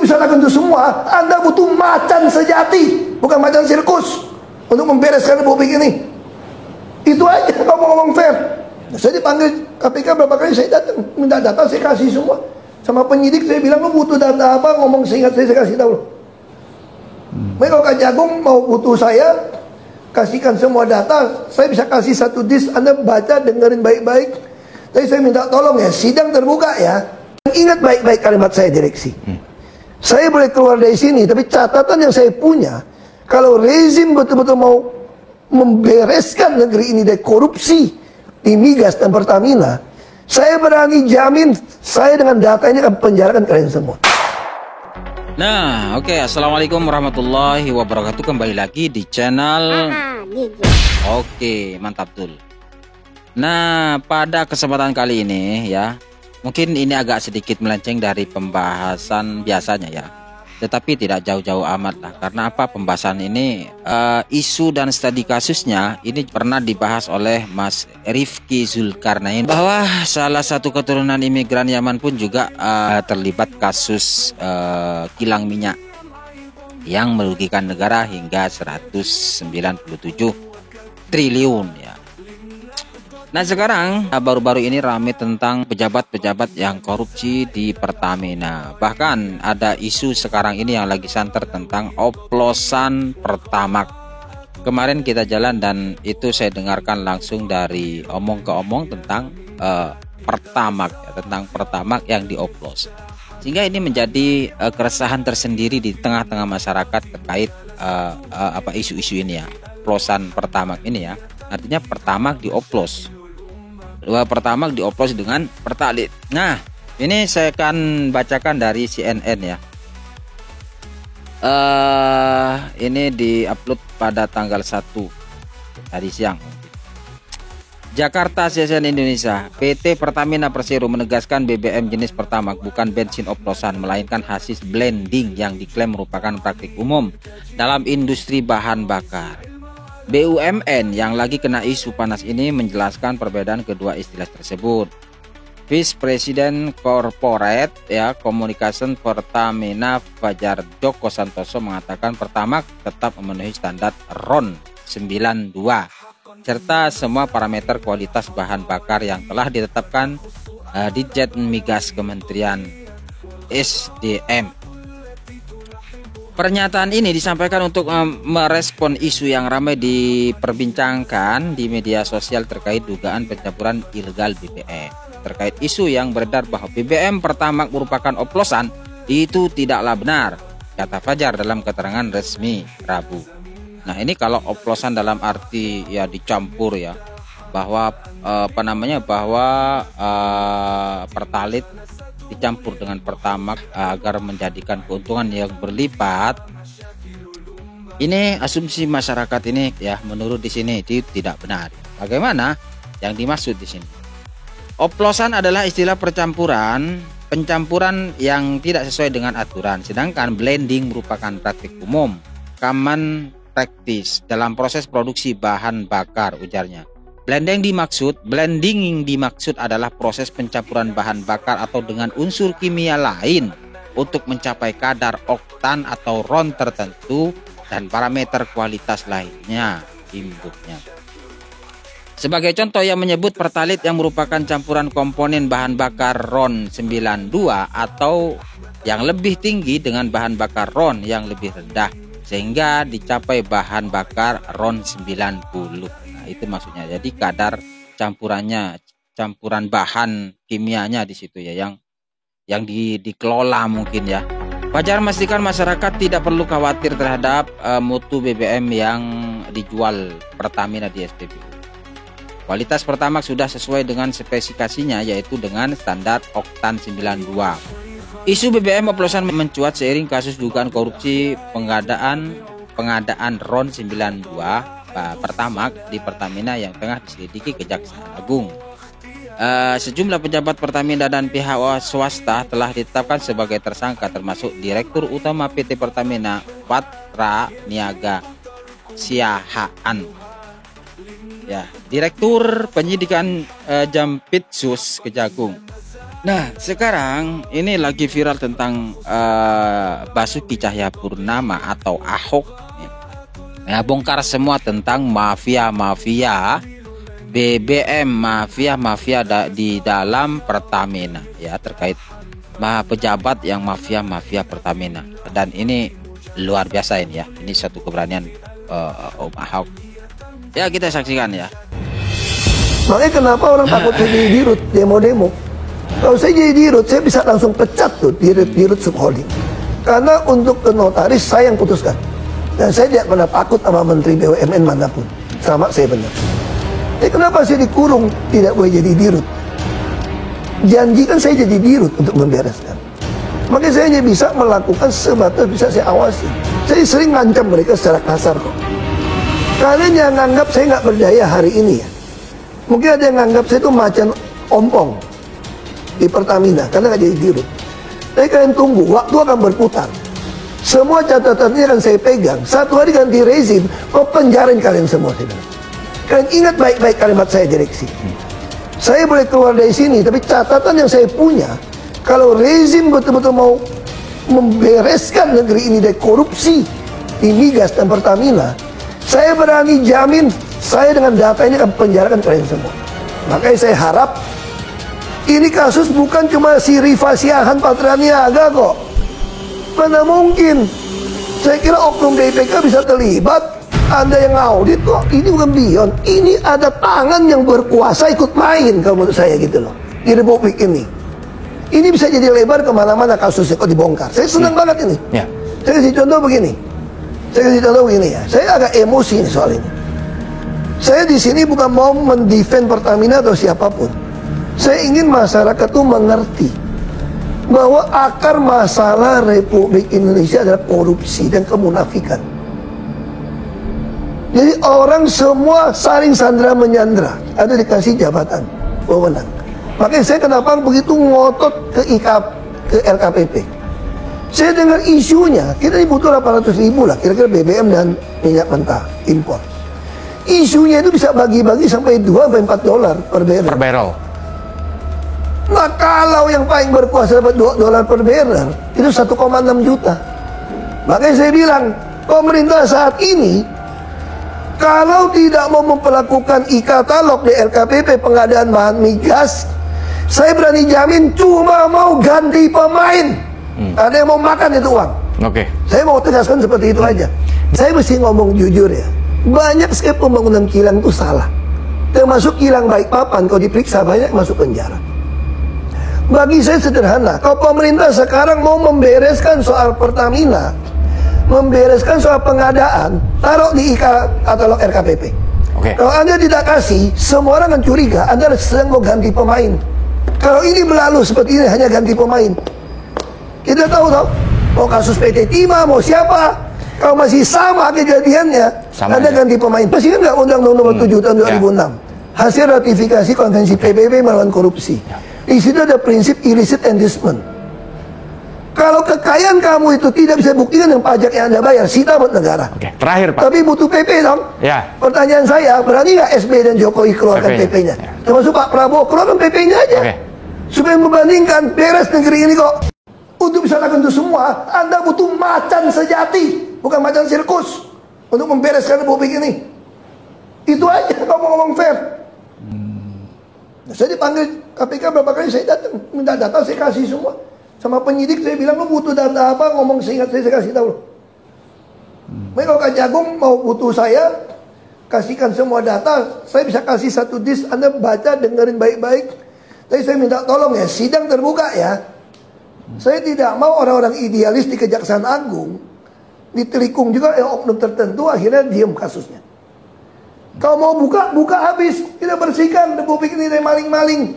Untuk bisa lakukan itu semua, Anda butuh macan sejati, bukan macan sirkus, untuk membereskan republik ini. Itu aja, ngomong-ngomong fair. Saya dipanggil KPK berapa kali, saya datang minta data, saya kasih semua. Sama penyidik saya bilang, lu butuh data apa, ngomong seingat saya kasih tahu. Mereka kalau Kak Jagung mau butuh saya, kasihkan semua data, saya bisa kasih satu disk, Anda baca, dengerin baik-baik. Tapi saya minta tolong ya, sidang terbuka ya. Ingat baik-baik kalimat saya, direksi. Saya boleh keluar dari sini, tapi catatan yang saya punya, kalau rezim betul-betul mau membereskan negeri ini dari korupsi di migas dan Pertamina, saya berani jamin, saya dengan data ini akan penjarakan kalian semua. Nah, oke. Assalamualaikum warahmatullahi wabarakatuh. Kembali lagi di channel Oke, mantap Tul. Nah, pada kesempatan kali ini ya, mungkin ini agak sedikit melenceng dari pembahasan biasanya ya, tetapi tidak jauh-jauh amat lah. Karena apa? Pembahasan ini isu dan studi kasusnya ini pernah dibahas oleh Mas Rifki Zulkarnain, bahwa salah satu keturunan imigran Yaman pun juga terlibat kasus kilang minyak yang merugikan negara hingga 197 triliun ya. Nah, sekarang baru-baru ini ramai tentang pejabat-pejabat yang korupsi di Pertamina. Bahkan ada isu sekarang ini yang lagi santer tentang oplosan Pertamax. Kemarin kita jalan dan itu saya dengarkan langsung dari omong ke omong tentang Pertamax ya, tentang Pertamax yang dioplos. Sehingga ini menjadi keresahan tersendiri di tengah-tengah masyarakat terkait isu-isu ini ya. Oplosan Pertamax ini ya. Artinya Pertamax dioplos. Pertamax dioplos dengan Pertalite. Nah, ini saya akan bacakan dari CNN ya. Ini diupload pada tanggal 1 tadi siang. Jakarta, CNN Indonesia. PT Pertamina Persero menegaskan BBM jenis Pertamax bukan bensin oplosan, melainkan hasil blending yang diklaim merupakan praktik umum dalam industri bahan bakar. BUMN yang lagi kena isu panas ini menjelaskan perbedaan kedua istilah tersebut. Vice President Corporate ya Communication Pertamina Fajar Joko Santoso mengatakan Pertamax tetap memenuhi standar RON 92 serta semua parameter kualitas bahan bakar yang telah ditetapkan Ditjen Migas Kementerian SDM. Pernyataan ini disampaikan untuk merespon isu yang ramai diperbincangkan di media sosial terkait dugaan pencampuran ilegal BBM. Terkait isu yang beredar bahwa BBM Pertamax merupakan oplosan, itu tidaklah benar, kata Fajar dalam keterangan resmi Rabu. Nah, ini kalau oplosan dalam arti ya dicampur ya, bahwa Pertalite dicampur dengan Pertamax agar menjadikan keuntungan yang berlipat. Ini asumsi masyarakat ini ya, menurut di sini itu tidak benar. Bagaimana yang dimaksud di sini? Oplosan adalah istilah pencampuran yang tidak sesuai dengan aturan, sedangkan blending merupakan praktik umum, common practice dalam proses produksi bahan bakar, ujarnya. Blending dimaksud adalah proses pencampuran bahan bakar atau dengan unsur kimia lain untuk mencapai kadar oktan atau RON tertentu dan parameter kualitas lainnya, imbuknya. Sebagai contoh yang menyebut Pertalite yang merupakan campuran komponen bahan bakar RON 92 atau yang lebih tinggi dengan bahan bakar RON yang lebih rendah sehingga dicapai bahan bakar RON 90. Itu maksudnya. Jadi kadar campuran bahan kimianya di situ ya yang dikelola mungkin ya. Fajar memastikan masyarakat tidak perlu khawatir terhadap mutu BBM yang dijual Pertamina di SPBU. Kualitas Pertamax sudah sesuai dengan spesifikasinya, yaitu dengan standar oktan 92. Isu BBM oplosan mencuat seiring kasus dugaan korupsi pengadaan RON 92 Pertamax di Pertamina yang tengah diselidiki Kejaksaan Agung. Sejumlah pejabat Pertamina dan pihak swasta telah ditetapkan sebagai tersangka, termasuk Direktur Utama PT Pertamina Patra Niaga Siahaan, ya, Direktur Penyidikan Jampitsus Kejagung, Nah, sekarang ini lagi viral tentang Basuki Cahayapurnama atau Ahok. Nah, bongkar semua tentang mafia-mafia BBM, mafia-mafia di dalam Pertamina, ya, terkait pejabat yang mafia-mafia Pertamina. Dan ini luar biasa ini ya. Ini satu keberanian Om Ahok. Ya, kita saksikan ya. Makanya kenapa orang takut jadi dirut demo-demo? Kalau saya jadi dirut, saya bisa langsung pecat tuh dirut subholding. Karena untuk ke notaris saya yang putuskan. Dan saya tidak pernah takut sama menteri BUMN manapun. Sama saya benar. Kenapa saya dikurung tidak boleh jadi dirut? Janjikan saya jadi dirut untuk membereskan. Makanya saya hanya bisa melakukan sebatas bisa saya awasi. Saya sering ngancam mereka secara kasar kok. Kalian yang nganggap saya nggak berdaya hari ini ya. Mungkin ada yang nganggap saya itu macan ompong di Pertamina karena nggak jadi dirut. Tapi kalian tunggu, waktu akan berputar. Semua catatannya akan saya pegang. Satu hari ganti rezim, kok penjarain kalian semua. Kalian ingat baik-baik kalimat saya direksi. Saya boleh keluar dari sini, tapi catatan yang saya punya, kalau rezim betul-betul mau membereskan negeri ini dari korupsi di migas dan Pertamina, saya berani jamin saya dengan data ini akan penjarakan kalian semua. Makanya saya harap ini kasus bukan cuma si Rifa Siahan Patraniaga kok. Mana mungkin? Saya kira oknum BPK bisa terlibat. Anda yang audit kok. Ini bukan beyond. Ini ada tangan yang berkuasa ikut main kalau menurut saya gitu loh. Di Republik ini. Ini bisa jadi lebar kemana-mana kasusnya kok dibongkar. Saya senang banget ini. Ya. Saya kasih contoh begini. Ya. Saya agak emosi nih soal ini. Saya di sini bukan mau mendefend Pertamina atau siapapun. Saya ingin masyarakat tuh mengerti bahwa akar masalah Republik Indonesia adalah korupsi dan kemunafikan. Jadi orang semua saling sandra menyandra, ada dikasih jabatan wewenang. Makanya saya kenapa begitu ngotot ke LKPP. Saya dengar isunya, kita butuh 800.000 lah, kira-kira BBM dan minyak mentah impor. Isunya itu bisa bagi-bagi sampai $2-4 per barrel. Nah kalau yang paling berkuasa dapat $2 per barrel, itu 1,6 juta. Makanya saya bilang, pemerintah saat ini kalau tidak mau memperlakukan e-katalog di LKPP pengadaan bahan migas, saya berani jamin cuma mau ganti pemain. Ada yang mau makan itu uang. Oke. Saya mau tegaskan seperti itu aja. Saya mesti ngomong jujur ya. Banyak sekali pembangunan kilang itu salah. Termasuk kilang Balikpapan, kalau diperiksa banyak masuk penjara. Bagi saya sederhana, kalau pemerintah sekarang mau membereskan soal Pertamina, membereskan soal pengadaan, taruh di katalog RKPP. Oke. Kalau Anda tidak kasih, semua orang akan curiga Anda sedang mau ganti pemain. Kalau ini berlalu seperti ini hanya ganti pemain. Kita tahu mau kasus PT Timah, mau siapa, kalau masih sama kejadiannya, Anda ganti pemain. Pasti kan nggak Undang-Undang Nomor 7 tahun 2006. Hasil ratifikasi Konvensi PBB melawan korupsi. Di situ ada prinsip illicit inducement. Kalau kekayaan kamu itu tidak bisa buktikan dengan pajak yang Anda bayar, sita buat negara. Oke, terakhir Pak. Tapi butuh PP dong. Ya. Pertanyaan saya, berani nggak SB dan Jokowi keluarkan PP-nya? Ya. Termasuk Pak Prabowo, keluarkan PP-nya aja. Oke. Supaya membandingkan beres negeri ini kok. Untuk bisa lakukan itu semua, Anda butuh macan sejati, bukan macan sirkus, untuk membereskan Republik ini. Itu aja kalau mau ngomong fair. Nah, saya dipanggil KPK berapa kali, saya datang, minta data, saya kasih semua. Sama penyidik saya bilang, lu butuh data apa, ngomong seingat saya kasih tahu. Mereka kalau Kak Jagung mau butuh saya, kasihkan semua data, saya bisa kasih satu disk, Anda baca, dengerin baik-baik. Tapi saya minta tolong ya, sidang terbuka ya. Saya tidak mau orang-orang idealis di Kejaksaan Agung ditelikung juga oknum tertentu, akhirnya diam kasusnya. Kalau mau buka, buka habis. Kita bersihkan Republik ini dari maling-maling.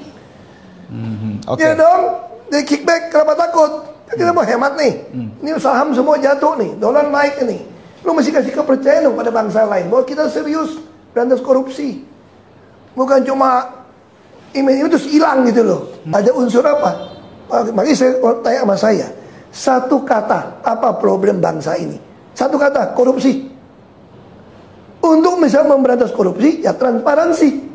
Ya dong, dari kickback, kenapa takut? Kita mau hemat nih. Ini saham semua jatuh nih, dolar naik ini. Lu mesti kasih kepercayaan dong pada bangsa lain bahwa kita serius berantas korupsi. Bukan cuma email itu terus hilang gitu loh. Ada unsur apa? Makanya saya tanya sama saya, satu kata, apa problem bangsa ini? Satu kata, korupsi. Untuk bisa memberantas korupsi, ya transparansi.